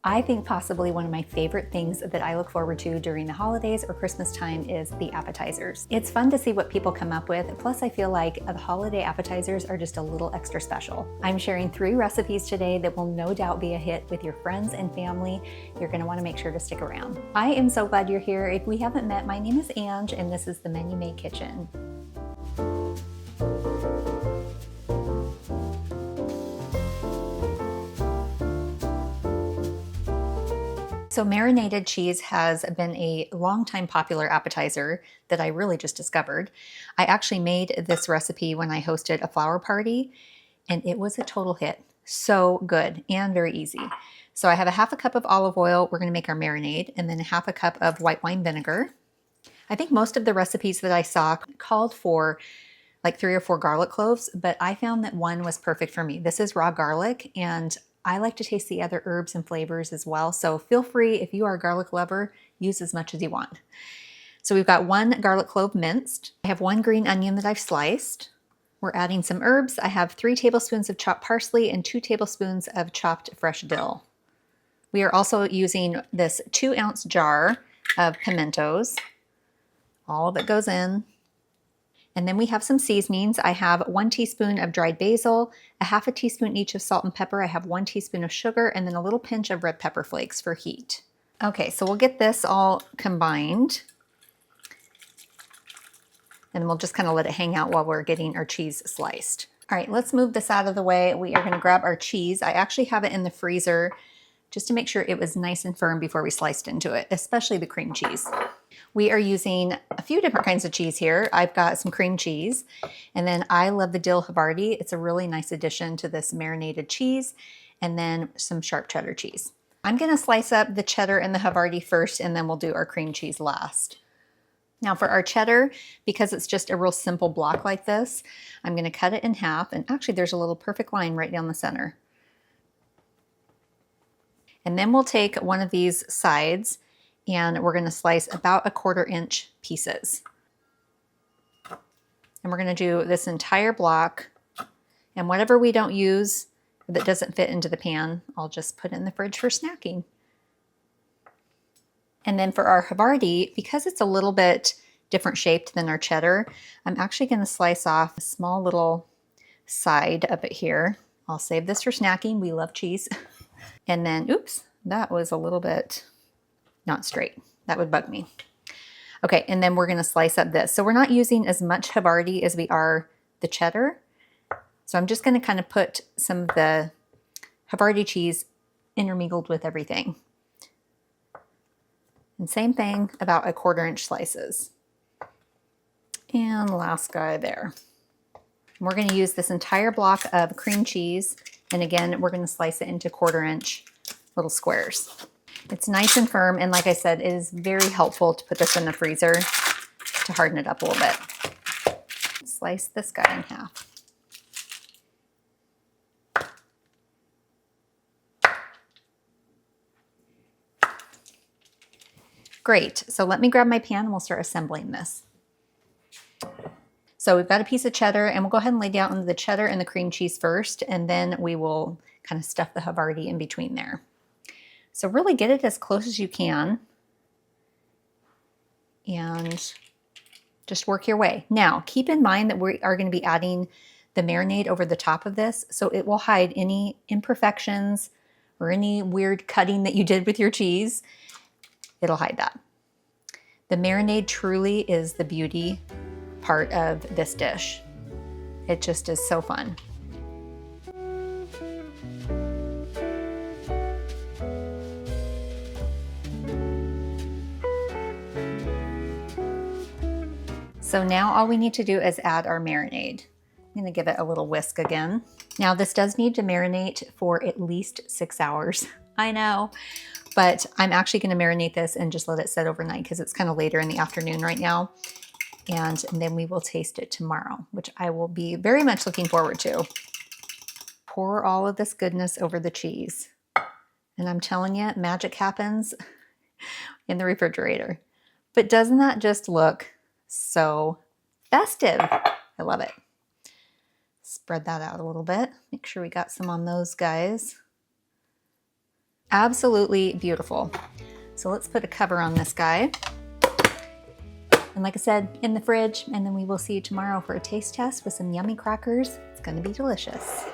I think possibly one of my favorite things that I look forward to during the holidays or Christmas time is the appetizers. It's fun to see what people come up with, plus I feel like the holiday appetizers are just a little extra special. I'm sharing 3 recipes today that will no doubt be a hit with your friends and family. You're gonna wanna make sure to stick around. I am so glad you're here. If we haven't met, my name is Ange and this is the Menu Made Kitchen. So marinated cheese has been a long-time popular appetizer that I really just discovered. I actually made this recipe when I hosted a flower party and it was a total hit. So good and very easy. So I have a half a cup of olive oil. We're gonna make our marinade, and then a half a cup of white wine vinegar. I think most of the recipes that I saw called for like 3 or 4 garlic cloves, but I found that 1 was perfect for me. This is raw garlic, and I like to taste the other herbs and flavors as well. So feel free, if you are a garlic lover, use as much as you want. So we've got 1 garlic clove minced. I have 1 green onion that I've sliced. We're adding some herbs. I have 3 tablespoons of chopped parsley and 2 tablespoons of chopped fresh dill. We are also using this 2-ounce jar of pimentos. All of it goes in. And then we have some seasonings. I have 1 teaspoon of dried basil, a half a teaspoon each of salt and pepper. I have 1 teaspoon of sugar, and then a little pinch of red pepper flakes for heat. Okay, so we'll get this all combined. And we'll just kind of let it hang out while we're getting our cheese sliced. All right, let's move this out of the way. We are gonna grab our cheese. I actually have it in the freezer just to make sure it was nice and firm before we sliced into it, especially the cream cheese. We are using a few different kinds of cheese here. I've got some cream cheese, and then I love the dill Havarti. It's a really nice addition to this marinated cheese, and then some sharp cheddar cheese. I'm gonna slice up the cheddar and the Havarti first, and then we'll do our cream cheese last. Now for our cheddar, because it's just a real simple block like this, I'm gonna cut it in half, and actually there's a little perfect line right down the center. And then we'll take one of these sides and we're gonna slice about 1/4 inch pieces. And we're gonna do this entire block, and whatever we don't use that doesn't fit into the pan, I'll just put in the fridge for snacking. And then for our Havarti, because it's a little bit different shaped than our cheddar, I'm actually gonna slice off a small little side of it here. I'll save this for snacking, we love cheese. And then, oops, that was a little bit not straight. That would bug me. Okay, and then we're gonna slice up this. So we're not using as much Havarti as we are the cheddar. So I'm just gonna kind of put some of the Havarti cheese intermingled with everything. And same thing, about 1/4 inch slices. And last guy there. And we're gonna use this entire block of cream cheese. And again, we're gonna slice it into 1/4 inch little squares. It's nice and firm, and like I said, it is very helpful to put this in the freezer to harden it up a little bit. Slice this guy in half. Great, so let me grab my pan and we'll start assembling this. So we've got a piece of cheddar, and we'll go ahead and lay down the cheddar and the cream cheese first, and then we will kind of stuff the Havarti in between there. So really get it as close as you can and just work your way. Now, keep in mind that we are going to be adding the marinade over the top of this, so it will hide any imperfections or any weird cutting that you did with your cheese. It'll hide that. The marinade truly is the beauty part of this dish. It just is so fun. So now all we need to do is add our marinade. I'm gonna give it a little whisk again. Now this does need to marinate for at least 6 hours. I know, but I'm actually gonna marinate this and just let it sit overnight because it's kind of later in the afternoon right now. And then we will taste it tomorrow, which I will be very much looking forward to. Pour all of this goodness over the cheese. And I'm telling you, magic happens in the refrigerator. But doesn't that just look so festive? I love it. Spread that out a little bit. Make sure we got some on those guys. Absolutely beautiful. So let's put a cover on this guy. And like I said, in the fridge, and then we will see you tomorrow for a taste test with some yummy crackers. It's gonna be delicious.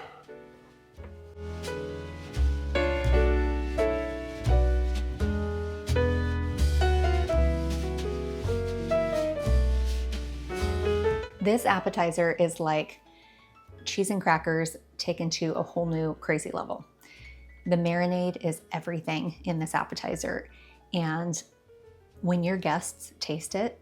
This appetizer is like cheese and crackers taken to a whole new crazy level. The marinade is everything in this appetizer. And when your guests taste it,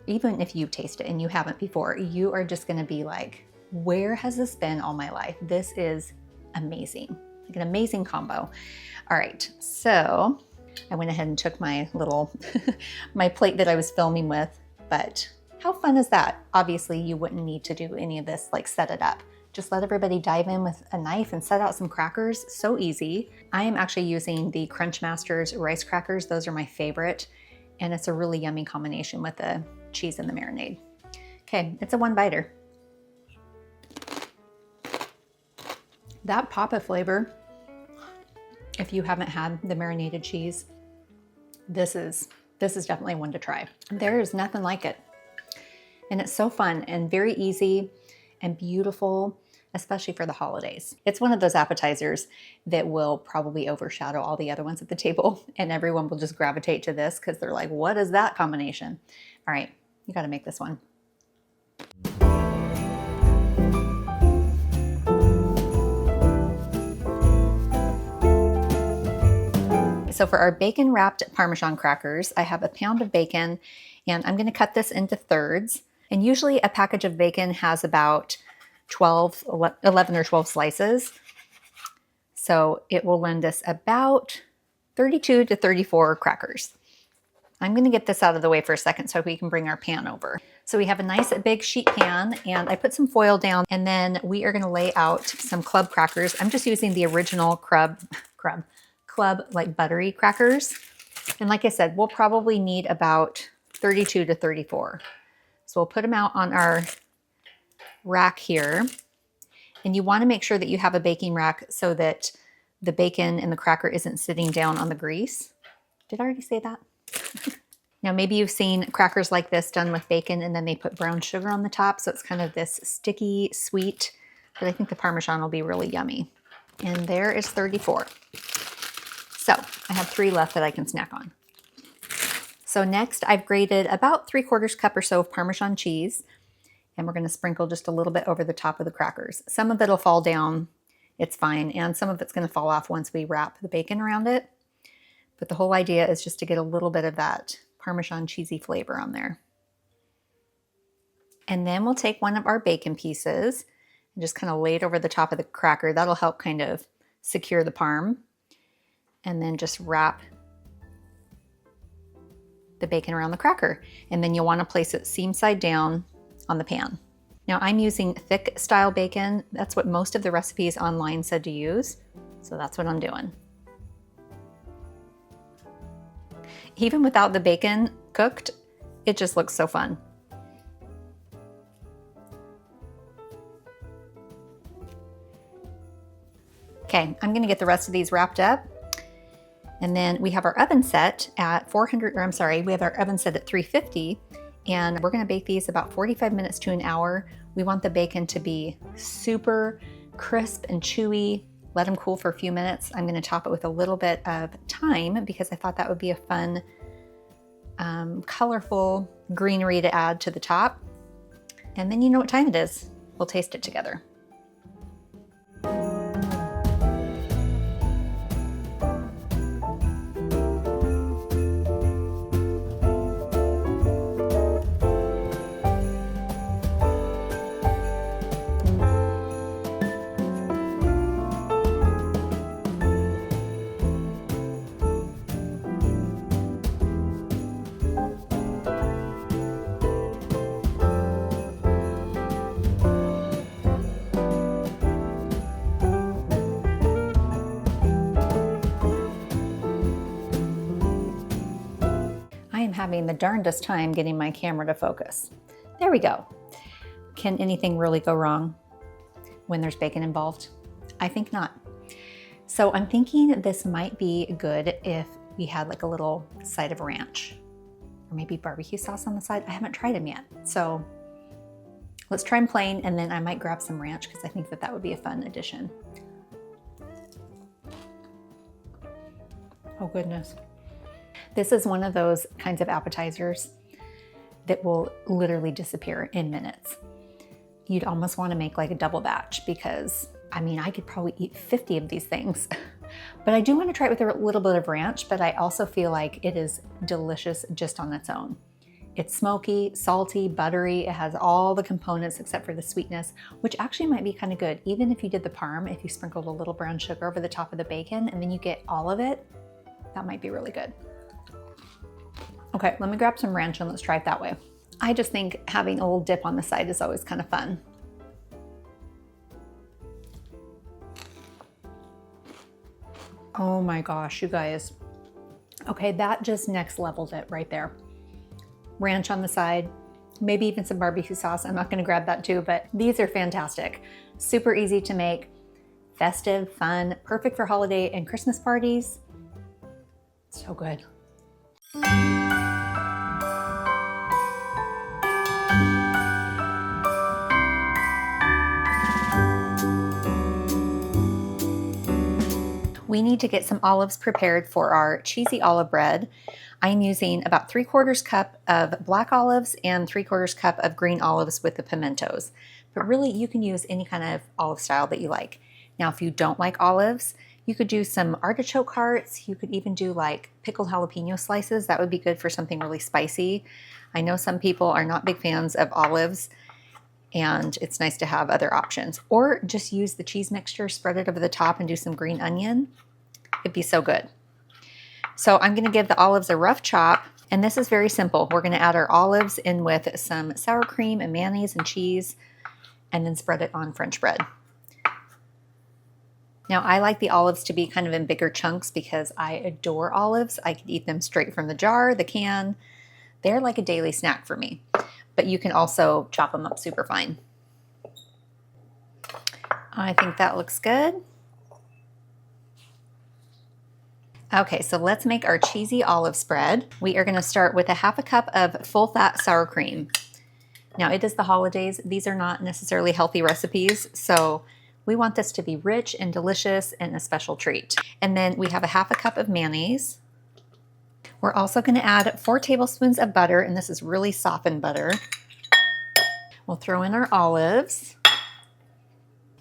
even if you taste it and you haven't before, you are just gonna be like, where has this been all my life? This is amazing, like an amazing combo. All right, so I went ahead and took my little, my plate that I was filming with, but how fun is that? Obviously you wouldn't need to do any of this, like set it up. Just let everybody dive in with a knife and set out some crackers, so easy. I am actually using the Crunch Masters rice crackers. Those are my favorite. And it's a really yummy combination with the cheese and the marinade. Okay, it's a one biter. That pop of flavor, if you haven't had the marinated cheese, this is definitely one to try. There is nothing like it. And it's so fun and very easy and beautiful, especially for the holidays. It's one of those appetizers that will probably overshadow all the other ones at the table, and everyone will just gravitate to this because they're like, what is that combination? All right, you gotta make this one. So for our bacon wrapped Parmesan crackers, I have a pound of bacon, and I'm gonna cut this into thirds. And usually a package of bacon has about 11 or 12 slices. So it will lend us about 32 to 34 crackers. I'm gonna get this out of the way for a second so we can bring our pan over. So we have a nice big sheet pan, and I put some foil down, and then we are gonna lay out some club crackers. I'm just using the original club like buttery crackers. And like I said, we'll probably need about 32 to 34. So we'll put them out on our rack here. And you want to make sure that you have a baking rack so that the bacon and the cracker isn't sitting down on the grease. Did I already say that? Now maybe you've seen crackers like this done with bacon and then they put brown sugar on the top, so it's kind of this sticky sweet, but I think the Parmesan will be really yummy. And there is 34. So I have 3 left that I can snack on. So next I've grated about 3/4 cup or so of Parmesan cheese, and we're gonna sprinkle just a little bit over the top of the crackers. Some of it'll fall down, it's fine, and some of it's gonna fall off once we wrap the bacon around it. But the whole idea is just to get a little bit of that Parmesan cheesy flavor on there. And then we'll take one of our bacon pieces and just kind of lay it over the top of the cracker. That'll help kind of secure the parm. And then just wrap the bacon around the cracker. And then you'll want to place it seam side down on the pan. Now I'm using thick style bacon. That's what most of the recipes online said to use. So that's what I'm doing. Even without the bacon cooked, it just looks so fun. Okay, I'm gonna get the rest of these wrapped up. And then we have our oven set at we have our oven set at 350, and we're gonna bake these about 45 minutes to an hour. We want the bacon to be super crisp and chewy. Let them cool for a few minutes. I'm gonna top it with a little bit of thyme because I thought that would be a fun, colorful greenery to add to the top. And then you know what time it is. We'll taste it together. Having the darndest time getting my camera to focus. There we go. Can anything really go wrong when there's bacon involved? I think not. So I'm thinking this might be good if we had like a little side of ranch or maybe barbecue sauce on the side. I haven't tried them yet. So let's try them plain, and then I might grab some ranch because I think that that would be a fun addition. Oh goodness. This is one of those kinds of appetizers that will literally disappear in minutes. You'd almost want to make like a double batch because I mean, I could probably eat 50 of these things. But I do want to try it with a little bit of ranch, but I also feel like it is delicious just on its own. It's smoky, salty, buttery. It has all the components except for the sweetness, which actually might be kind of good. Even if you did the parm, if you sprinkled a little brown sugar over the top of the bacon and then you get all of it, that might be really good. Okay, let me grab some ranch and let's try it that way. I just think having a little dip on the side is always kind of fun. Oh my gosh, you guys. Okay, that just next leveled it right there. Ranch on the side, maybe even some barbecue sauce. I'm not gonna grab that too, but these are fantastic. Super easy to make, festive, fun, perfect for holiday and Christmas parties. So good. We need to get some olives prepared for our cheesy olive bread. I'm using about 3/4 cup of black olives and 3/4 cup of green olives with the pimentos. But really, you can use any kind of olive style that you like. Now, if you don't like olives, you could do some artichoke hearts. You could even do like pickled jalapeno slices. That would be good for something really spicy. I know some people are not big fans of olives, and it's nice to have other options. Or just use the cheese mixture, spread it over the top, and do some green onion. It'd be so good. So I'm gonna give the olives a rough chop, and this is very simple. We're gonna add our olives in with some sour cream and mayonnaise and cheese, and then spread it on French bread. Now I like the olives to be kind of in bigger chunks because I adore olives. I could eat them straight from the jar, the can. They're like a daily snack for me. But you can also chop them up super fine. I think that looks good. Okay, so let's make our cheesy olive spread. We are gonna start with a 1/2 cup of full fat sour cream. Now it is the holidays. These are not necessarily healthy recipes, so we want this to be rich and delicious and a special treat. And then we have a 1/2 cup of mayonnaise. We're also gonna add 4 tablespoons of butter, and this is really softened butter. We'll throw in our olives.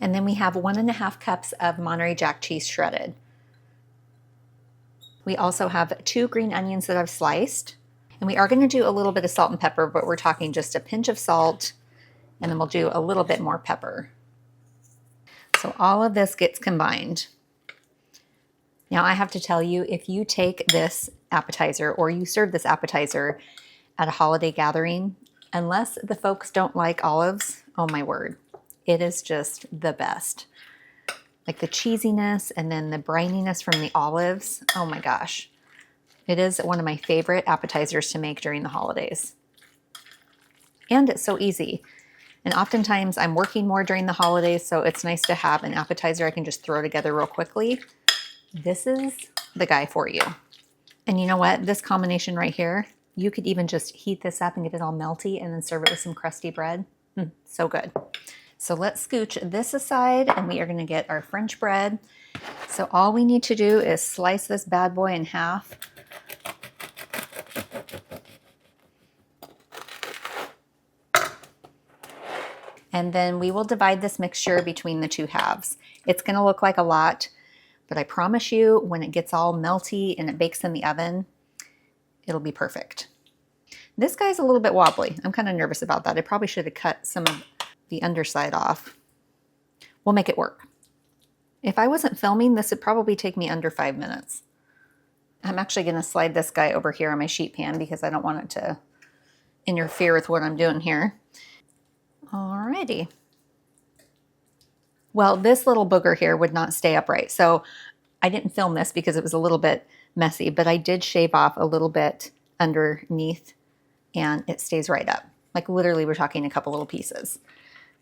And then we have 1.5 cups of Monterey Jack cheese shredded. We also have 2 green onions that I've sliced. And we are gonna do a little bit of salt and pepper, but we're talking just a pinch of salt, and then we'll do a little bit more pepper. So all of this gets combined. Now I have to tell you, if you take this appetizer or you serve this appetizer at a holiday gathering, unless the folks don't like olives, oh my word, it is just the best. Like the cheesiness and then the brininess from the olives, oh my gosh. It is one of my favorite appetizers to make during the holidays. And it's so easy. And oftentimes I'm working more during the holidays, so it's nice to have an appetizer I can just throw together real quickly. This is the guy for you. And you know what? This combination right here, you could even just heat this up and get it all melty and then serve it with some crusty bread. So good. So let's scooch this aside, and we are gonna get our French bread. So all we need to do is slice this bad boy in half. And then we will divide this mixture between the 2 halves. It's gonna look like a lot, but I promise you, when it gets all melty and it bakes in the oven, it'll be perfect. This guy's a little bit wobbly. I'm kind of nervous about that. I probably should have cut some of the underside off. We'll make it work. If I wasn't filming, this would probably take me under 5 minutes. I'm actually gonna slide this guy over here on my sheet pan because I don't want it to interfere with what I'm doing here. Alrighty. Well, this little booger here would not stay upright. So I didn't film this because it was a little bit messy, but I did shave off a little bit underneath and it stays right up. Like literally we're talking a couple little pieces.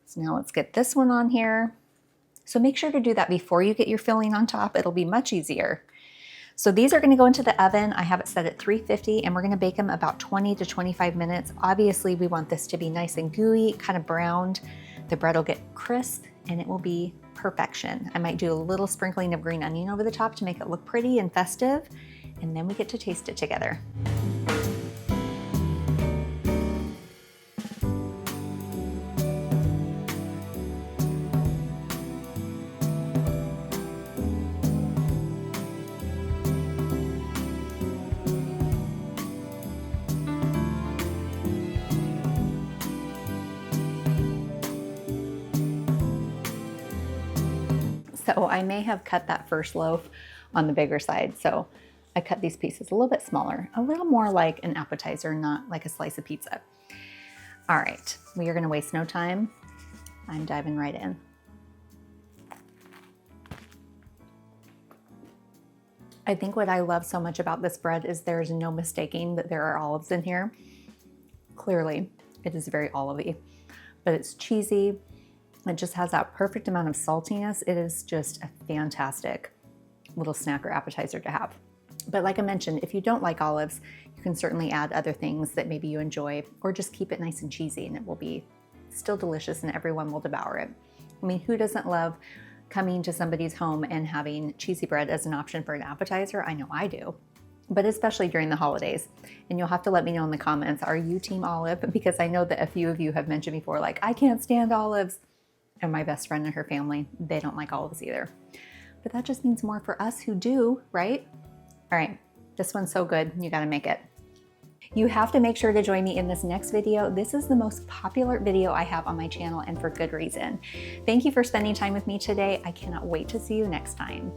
So now let's get this one on here. So make sure to do that before you get your filling on top. It'll be much easier. So these are gonna go into the oven. I have it set at 350 and we're gonna bake them about 20 to 25 minutes. Obviously we want this to be nice and gooey, kind of browned. The bread will get crisp and it will be perfection. I might do a little sprinkling of green onion over the top to make it look pretty and festive, and then we get to taste it together. So I may have cut that first loaf on the bigger side. So I cut these pieces a little bit smaller, a little more like an appetizer, not like a slice of pizza. All right, we are gonna waste no time. I'm diving right in. I think what I love so much about this bread is there's no mistaking that there are olives in here. Clearly, it is very olivey, but it's cheesy. It just has that perfect amount of saltiness. It is just a fantastic little snack or appetizer to have. But like I mentioned, if you don't like olives, you can certainly add other things that maybe you enjoy, or just keep it nice and cheesy and it will be still delicious and everyone will devour it. I mean, who doesn't love coming to somebody's home and having cheesy bread as an option for an appetizer? I know I do, but especially during the holidays. And you'll have to let me know in the comments, are you team olive? Because I know that a few of you have mentioned before, like, I can't stand olives. And my best friend and her family, they don't like olives either. But that just means more for us who do, right? All right, this one's so good, you gotta make it. You have to make sure to join me in this next video. This is the most popular video I have on my channel, and for good reason. Thank you for spending time with me today. I cannot wait to see you next time.